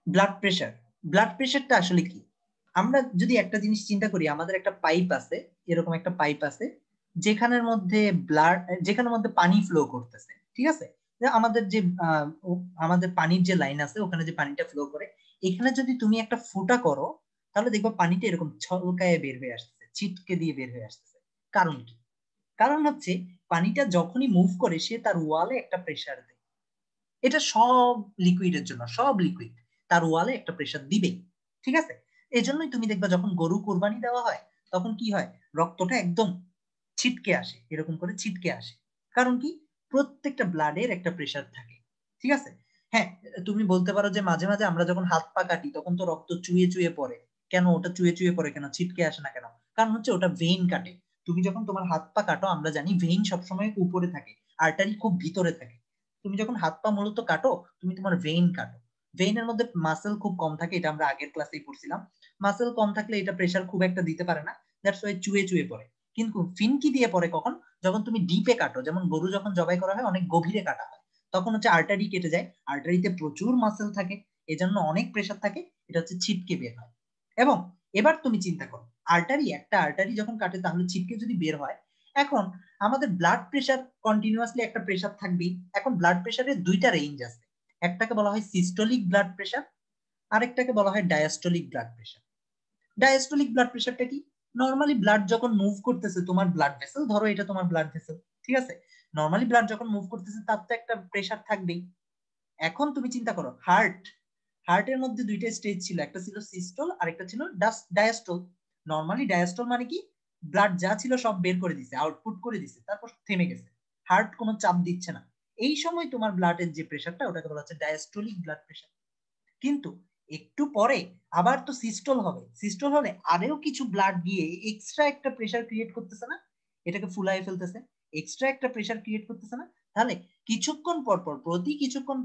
Blood pressure, blood প্রেশারটা আসলে কি? আমরা যদি একটা জিনিস চিন্তা করি, আমাদের একটা পাইপ আছে, এরকম একটা পাইপ আছে যেখানের মধ্যে যেখানের মধ্যে পানি ফ্লো করতেছে, ঠিক আছে? আমাদের যে আমাদের পানির যে লাইন আছে, ওখানে যে পানিটা ফ্লো করে, এখানে যদি তুমি একটা ফুটা করো, তাহলে দেখবা পানিটা এরকম ছলকায় বের হয়ে আসতেছে, ছিটকে দিয়ে বের হয়ে আসতেছে। কারণ কি? কারণ হচ্ছে পানিটা যখনই মুভ করে সে তার ওয়ালে একটা প্রেসার দেয়। এটা সব লিকুইডের জন্য, সব লিকুইড তার ওয়ালে একটা প্রেসার দিবে, ঠিক আছে? এই জন্যই তুমি দেখবা যখন গরু কোরবানি দেওয়া হয়, তখন কি হয়, রক্তটা একদম ছিটকে আসে, এরকম করে ছিটকে আসে। কারণ কি? প্রত্যেকটা ব্লাডের একটা প্রেসার থাকে, ঠিক আছে? হ্যাঁ, তুমি বলতে পারো যে মাঝে মাঝে আমরা যখন হাত পা কাটি তখন তো রক্ত চুয়ে চুয়ে পড়ে। কেন ওটা চুয়ে চুয়ে পড়ে, কেন ছিটকে আসে না কেন? কারণ হচ্ছে ওটা ভেইন কাটে। তুমি যখন তোমার হাত পা কাটো, আমরা জানি ভেইন সবসময় উপরে থাকে, আর্টারি খুব ভিতরে থাকে। তুমি যখন হাত পা মূলত কাটো, তুমি তোমার ভেইন কাটো। ভেইনের মধ্যে মাসেল খুব কম থাকে, এটা আমরা আগের ক্লাসেই পড়ছিলাম। মাসেল কম থাকলে এটা প্রেসার খুব একটা দিতে পারে না, দ্যাটস ওয়াই চুয়ে চুয়ে পড়ে। কিন্তু ফিনকি দিয়ে পড়ে কখন? যখন তুমি ডিপে কাটো, যেমন গরু যখন জবাই করা হয় অনেক গভীরে কাটা হয়, তখন হচ্ছে আর্টারি কেটে যায়, আর্টারিতে প্রচুর মাসেল থাকে, এজন্য অনেক প্রেসার থাকে, এটা হচ্ছে ছিটকে বের হয়। এবং এবার তুমি চিন্তা করো, একটা আর্টারি যখন কাটে তাহলে ছিটকে যদি বের হয়, এখন আমাদের ব্লাড প্রেশার কন্টিনিউয়াসলি একটা প্রেশার থাকবেই। এখন ব্লাড প্রেশারের দুইটা রেঞ্জ আছে, একটাকে বলা হয় সিস্টোলিক ব্লাড প্রেশার, আরেকটাকে বলা হয় diastolic blood pressure. Diastolic blood প্রেশারটা কি? নর্মালি ব্লাড যখন মুভ করতেছে, তোমার ব্লাড ভেসেল, ধরো এটা তোমার ব্লাড ভেসেল, ঠিক আছে? নর্মালি ব্লাড যখন মুভ করতেছে তার তো একটা প্রেশার থাকবেই। এখন তুমি চিন্তা করো, হার্টের মধ্যে দুইটা স্টেজ ছিল, একটা ছিল সিস্টোল আর একটা ছিল ডায়াস্টোল। নর্মালি ডায়াস্টোল মানে কি? ব্লাড যা ছিল সব বের করে দিছে, আউটপুট করে দিছে, তারপর থেমে গেছে, হার্ট কোনো চাপ দিচ্ছে না। এই সময় তোমার ব্লাডের যে প্রেশারটা, ওটাকে বলা হচ্ছে ডায়াস্টোলিক ব্লাড প্রেশার। কিন্তু একটু পরে আবার তো সিস্টোল হবে, সিস্টোল হলে আরো কিছু ব্লাড গিয়ে এক্সট্রা একটা প্রেসার ক্রিয়েট করতেছে না, এটাকে ফুলায় ফেলতেছে, এক্সট্রা একটা প্রেসার ক্রিয়েট করতেছে না? তাহলে কিছুক্ষণ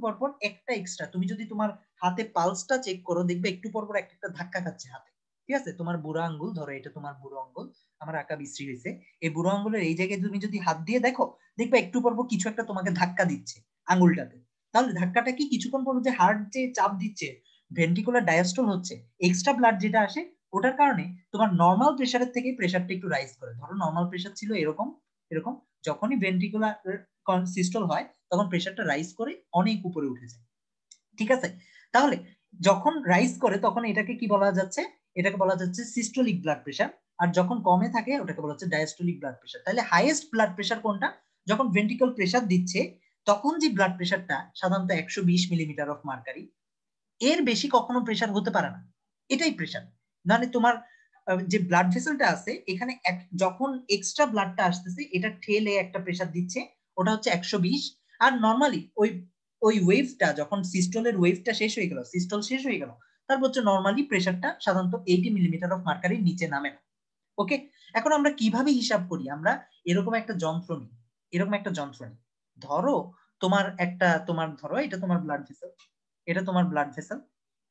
পরপর একটা এক্সট্রা, তুমি যদি তোমার হাতে পালসটা চেক করো, দেখবে একটু পরপর একটা একটা ধাক্কা খাচ্ছে হাতে, ঠিক আছে? তোমার বুড়ো আঙ্গুল, ধরো এটা তোমার বুড়ো আঙ্গুল, আমার আঁকা বিশ্রী হয়েছে, এই বুড়ো আঙ্গুলের এই জায়গায় তুমি যদি হাত দিয়ে দেখো, দেখবে একটু পরপর কিছু একটা তোমাকে ধাক্কা দিচ্ছে আঙ্গুলটাতে। তাহলে ধাক্কাটা কি? কিছুক্ষণ পর যে হার্ট যে চাপ দিচ্ছে, ভেন্ট্রিকুলার ডায়াস্টল হচ্ছে, এক্সট্রা ব্লাড যেটা আসে, ওটার কারণে তোমার নর্মাল প্রেশারের থেকে প্রেশারটা একটু রাইজ করে। ধরো নর্মাল প্রেশার ছিল এরকম, এরকম, যখনই ভেন্ট্রিকুলার সিস্টল হয় তখন প্রেশারটা রাইজ করে অনেক উপরে উঠে যায়, ঠিক আছে? তাহলে যখন রাইজ করে তখন এটাকে কি বলা যাচ্ছে? এটাকে বলা যাচ্ছে সিস্টোলিক ব্লাড প্রেশার। আর যখন কমে থাকে ওটাকে বলা হচ্ছে ডায়াস্টোলিক ব্লাড প্রেশার। তাহলে হাইয়েস্ট ব্লাড প্রেশার কোনটা? যখন ভেন্ট্রিকল প্রেশার দিচ্ছে, তখন যে ব্লাড প্রেশারটা সাধারণত 120 মিলিমিটার অফ মার্কারি, এর বেশি কখনো প্রেশার হতে পারে না, এটাই প্রেশার। মানে তোমার যে ব্লাড ভেসেলটা আছে এখানে যখন এক্সট্রা ব্লাডটা আসতেছে, এটা ঠেলে একটা প্রেশার দিচ্ছে, ওটা হচ্ছে 120। আর নর্মালি ওই ওই ওয়েভটা যখন সিস্টলের ওয়েভটা শেষ হয়ে গেল, সিস্টল শেষ হয়ে গেল, তারপর হচ্ছে নর্মালি প্রেশারটা সাধারণত 80 মিলিমিটার অফ মার্কারির নিচে নামে না। ওকে, এখন আমরা কিভাবে হিসাব করি? আমরা এরকম একটা যন্ত্র নিই, এরকম একটা যন্ত্র নিই, ধরো ধরো এটা তোমার ব্লাড ভেসেল, এটা তোমার ব্লাড ভেসেল,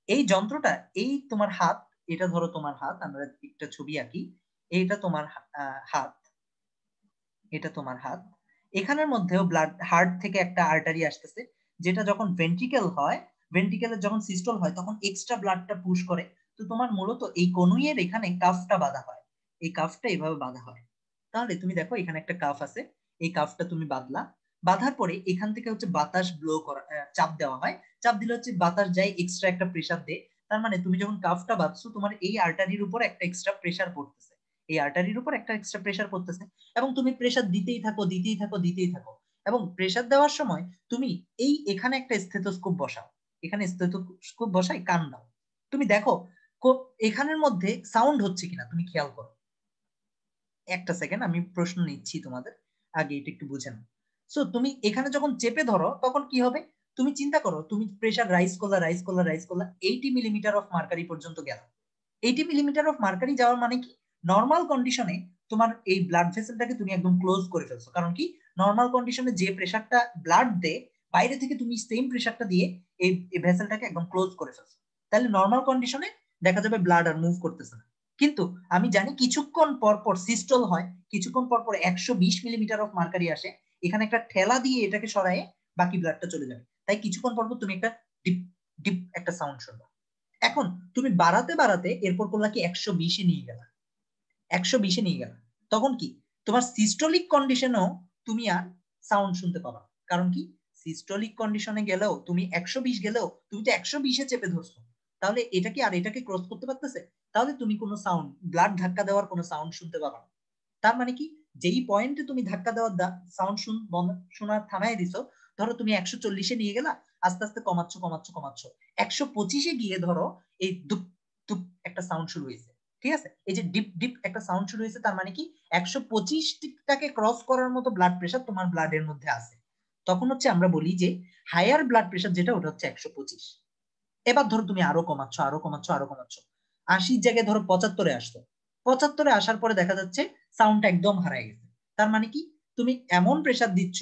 এই যন্ত্রটা, এই তোমার হাত, এটা ধরো তোমার হাত, আমরা একটা ছবি আঁকি, এইটা তোমার হাত, এটা তোমার হাত, এখানের মধ্যেও ব্লাড, হার্ট থেকে একটা আর্টারি আসতেছে, যেটা যখন ভেন্ট্রিকেল হয়, ভেন্ট্রিকেলের যখন সিস্টল হয় তখন এক্সট্রা ব্লাডটা পুশ করে। তো তোমার মূলত এই কনুইয়ের এখানে কাফটা বাঁধা হয়, এই কাফটা এভাবে বাঁধা হয়। তাহলে তুমি দেখো এখানে একটা কাফ আছে, এই কাফটা তুমি বাঁধলা, বাঁধার পরে এখান থেকে হচ্ছে বাতাস ব্লো করা, চাপ দেওয়া হয়, চাপ দিলে হচ্ছে বাতাস যায়, এক্সট্রা একটা প্রেসার দেয়। তার মানে তুমি যখন কাফটা বাঁধছো, তোমার এই আর্টারির উপর একটা এক্সট্রা প্রেসার পড়তেছে, এই আর্টারির উপর একটা এক্সট্রা প্রেসার পড়তেছে, এবং তুমি প্রেসার দিতেই থাকো, দিতেই থাকো, দিতেই থাকো। এবং প্রেসার দেওয়ার সময় তুমি এখানে একটা স্টেথোস্কোপ বসাও, এখানে স্টেথোস্কোপ বসাই কান দাও, তুমি দেখো এখানের মধ্যে সাউন্ড হচ্ছে কিনা, তুমি খেয়াল করো। একটা সেকেন্ড, আমি প্রশ্ন নিচ্ছি তোমাদের, আগে এটা একটু বুঝে নাও। সো তুমি এখানে যখন চেপে ধরো তখন কি হবে? তুমি চিন্তা করো, তুমি প্রেসার রাইজ করলা, রাইজ করলা, রাইজ করলা, 80 মিলিমিটার অফ মার্কারি পর্যন্ত গেল। 80 মিলিমিটার অফ মার্কারি যাওয়ার মানে কি? নর্মাল কন্ডিশনে তোমার এই ব্লাড ভেসেলটাকে তুমি একদম ক্লোজ করে ফেলছো। কারণ কি? নর্মাল কন্ডিশনে যে প্রেসারটা ব্লাড দেয়, বাইরে থেকে তুমি সেম প্রেসারটা দিয়ে এই ভেসেলটাকে একদম ক্লোজ করে ফেলছো। তাহলে নর্মাল কন্ডিশনে দেখা যাবে ব্লাড আর মুভ করতেছে না। কিন্তু আমি জানি কিছুক্ষণ পর পর সিস্টল হয়, কিছুক্ষণ পর পর 120 মিলিমিটার অফ মার্কারি আসে, এখানে একটা ঠেলা দিয়ে এটাকে সরায়ে বাকি ব্লাডটা চলে যাবে। তাই কিছুক্ষণ পর পর তুমি একটা ডিপ ডিপ একটা সাউন্ড শুনবে। এখন তুমি বাড়াতে বাড়াতে এরপর করলা কি 120-এ নিয়ে গেলা, 120-এ নিয়ে গেলা, তখন কি তোমার সিস্টোলিক কন্ডিশনেও তুমি আর সাউন্ড শুনতে পাবা। কারণ কি সিস্টোলিক কন্ডিশনে গেলেও তুমি 120 গেলেও তুমি তো 120-এ চেপে ধরছো, তাহলে এটা কি আর এটাকে ক্রস করতে পারতেছে? তাহলে তুমি কোনো সাউন্ড, ব্লাড ধাক্কা দেওয়ার কোনো সাউন্ড শুনতে পাবা না। তার মানে কি যেই পয়েন্টে তুমি ধাক্কা দেওয়ার সাউন্ড শোনা থামাই দিছো, ধরো তুমি 140-এ নিয়ে গেলা, আস্তে আস্তে কমাচ্ছ কমাচ্ছ কমাচ্ছ, 125-এ গিয়ে ধরো এই দুপ দুপ একটা সাউন্ড শুরু হয়েছে, ঠিক আছে? এই যে ডিপ ডিপ একটা সাউন্ড শুরু হয়েছে, তার মানে কি 125টাকে ক্রস করার মতো ব্লাড প্রেশার তোমার ব্লাডের মধ্যে আছে। তখন হচ্ছে আমরা বলি যে হায়ার ব্লাড প্রেশার যেটা, ওটা হচ্ছে 125। এবার ধরো তুমি আরো কমাচ্ছ আরো কমাচ্ছ আরো কমাচ্ছ, 80-র জায়গায় ধরো 75-এ আসতো, 75-এ আসার পরে দেখা যাচ্ছে সাউন্ডটা একদম হারায় গেছে। তার মানে কি তুমি এমন প্রেসার দিচ্ছ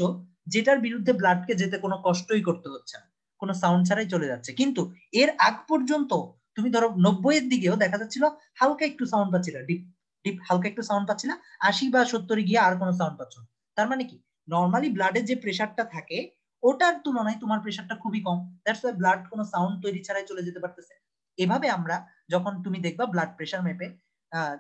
যেটার বিরুদ্ধে ব্লাডকে যেতে কোনো কষ্টই করতে হচ্ছে না, কোনো সাউন্ড ছাড়াই চলে যাচ্ছে। কিন্তু এর আগ পর্যন্ত তুমি ধরো 90-এর দিকেও দেখা যাচ্ছিল হালকা একটু সাউন্ড পাচ্ছিল, ডিপ ডিপ হালকা একটু সাউন্ড পাচ্ছিল, 80 বা 70-এ গিয়ে আর কোনো সাউন্ড পাচ্ছ না। তার মানে কি নর্মালি ব্লাডের যে প্রেসারটা থাকে ওটার তুলনায় তোমার প্রেসারটা খুবই কম, দ্যাটস ওয়াই ব্লাড কোনো সাউন্ড তৈরি ছাড়াই চলে যেতে পারতেছে। এভাবে আমরা যখন তুমি দেখবা ব্লাড প্রেসার মেপে,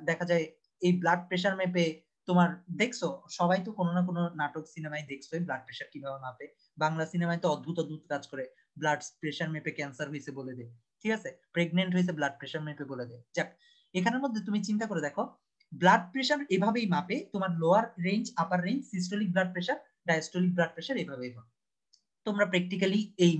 দেখা যায় এই ব্লাড প্রেসার মেপে তোমার দেখছো, সবাই তো কোনো না কোনো নাটক সিনেমায় দেখছো ব্লাড প্রেসার কিভাবে মাপে। বাংলা সিনেমায় তো অদ্ভুত অদ্ভুত কাজ করে, ব্লাড প্রেসার মেপে ক্যান্সার হয়েছে বলে দেয়, ঠিক আছে, প্রেগনেন্ট হয়েছে ব্লাড প্রেসার মেপে বলে দেয়। যাক, এখানের মধ্যে তুমি চিন্তা করে দেখো, ব্লাড প্রেসার এভাবেই মাপে, তোমার lower range, upper range, systolic blood pressure, diastolic blood pressure, এভাবেই হয়। তোমরা প্র্যাকটিক্যালি এই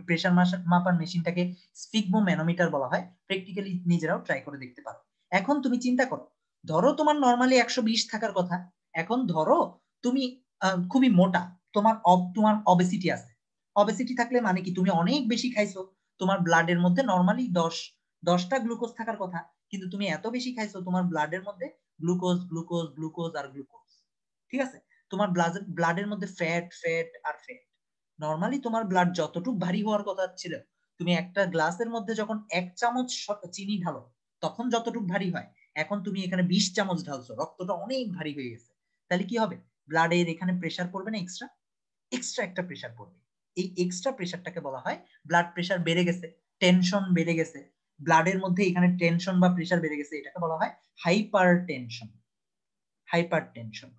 প্রেসার মাপার মেশিনটাকে স্ফিগমো ম্যানোমিটার বলা হয়, প্র্যাকটিক্যালি নিজেরাও ট্রাই করে দেখতে পারো। এখন তুমি চিন্তা করো, ধরো তোমার নর্মালি 120 থাকার কথা, এখন ধরো তুমি খুবই মোটা, তোমার অবেসিটি আছে। অবেসিটি থাকলে মানে কি তুমি অনেক বেশি খাইছো, তোমার ব্লাডের মধ্যে নর্মালি 10টা গ্লুকোজ থাকার কথা, কিন্তু তুমি এত বেশি খাইছো তোমার ব্লাডের মধ্যে গ্লুকোজ গ্লুকোজ গ্লুকোজ আর গ্লুকোজ, ঠিক আছে? তোমার ব্লাডের মধ্যে ফ্যাট ফ্যাট আর ফ্যাট। নর্মালি তোমার ব্লাড যতটুকু ভারী হওয়ার কথা ছিল, তুমি একটা গ্লাসের মধ্যে যখন 1 চামচ চিনি ঢালো তখন যতটুকু ভারী হয়, এখন তুমি এখানে 20 চামচ ঢালছো, রক্তটা অনেক ভারী হয়ে গেছে। তাহলে কি হবে? ব্লাডের এখানে প্রেসার পড়বে না, এক্সট্রা এক্সট্রা একটা প্রেসার পড়বে। এই এক্সট্রা প্রেসারটাকে বলা হয় ব্লাড প্রেসার বেড়ে গেছে, টেনশন বেড়ে গেছে, ব্লাডের মধ্যে এখানে টেনশন বা প্রেসার বেড়ে গেছে, এটাকে বলা হয় হাইপার টেনশন। Hypertension.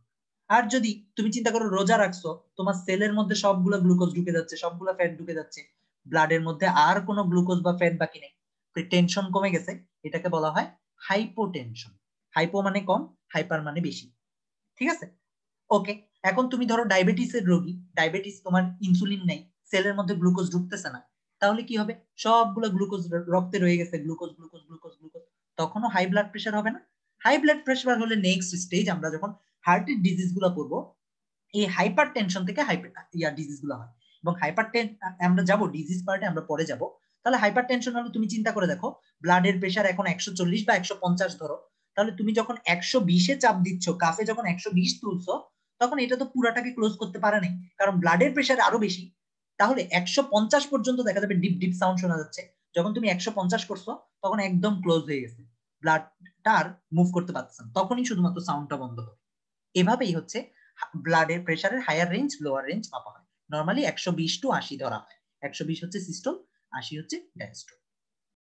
আর যদি তুমি চিন্তা করো রোজা রাখছো, তোমার সেলের মধ্যে সবগুলো গ্লুকোজ ঢুকে যাচ্ছে, সবগুলো ফ্যাট ঢুকে যাচ্ছে, ব্লাডের মধ্যে আর কোনো গ্লুকোজ বা ফ্যাট বাকি নেই, টেনশন কমে গেছে, এটাকে বলা হয় হাইপোটেনশন। হাইপো মানে কম, হাইপার মানে বেশি, ঠিক আছে? ওকে, এখন তুমি ধরো ডায়াবেটিসের রোগী, ডায়াবেটিস, তোমার ইনসুলিন নেই, সেলের মধ্যে গ্লুকোজ ঢুকতেছে না, তাহলে কি হবে? সবগুলো গ্লুকোজ রক্তে রয়ে গেছে, গ্লুকোজ গ্লুকোজ গ্লুকোজ গ্লুকোজ, তখনও হাই ব্লাড প্রেশার হবে না? হাই ব্লাড প্রেশার হলে নেক্সট স্টেজ, আমরা যখন হার্টের ডিজিজ গুলো পড়বো, এই হাইপার টেনশন থেকে ডিজিজ গুলো হয়। এবং আমরা যাবো ডিজিজ পার্টে, আমরা পরে যাব। তাহলে হাইপার টেনশন হলে তুমি চিন্তা করে দেখো, ব্লাডের প্রেশার এখন 140 বা 150 ধরো, তাহলে তুমি যখন 120-এ চাপ দিচ্ছ, কাফে যখন 120 তুলছো, তখন এটা তো পুরাটাকে ক্লোজ করতে পারে নাই, কারণ ব্লাডের প্রেশার আরো বেশি। তাহলে 150 পর্যন্ত দেখা যাবে ডিপ ডিপ সাউন্ড শোনা যাচ্ছে। যখন তুমি 150 করছো তখন একদম ক্লোজ হয়ে গেছে, ব্লাডটা আর মুভ করতে পারছে না, তখনই শুধুমাত্র সাউন্ডটা বন্ধ হবে। এভাবেই হচ্ছে ব্লাডের প্রেশারের হায়ার রেঞ্জ লোয়ার রেঞ্জ মাপা হয়। নর্মালি 120 টু 80 ধরা হয়, 120 হচ্ছে সিস্টোল, 80 হচ্ছে ডায়াস্টোল।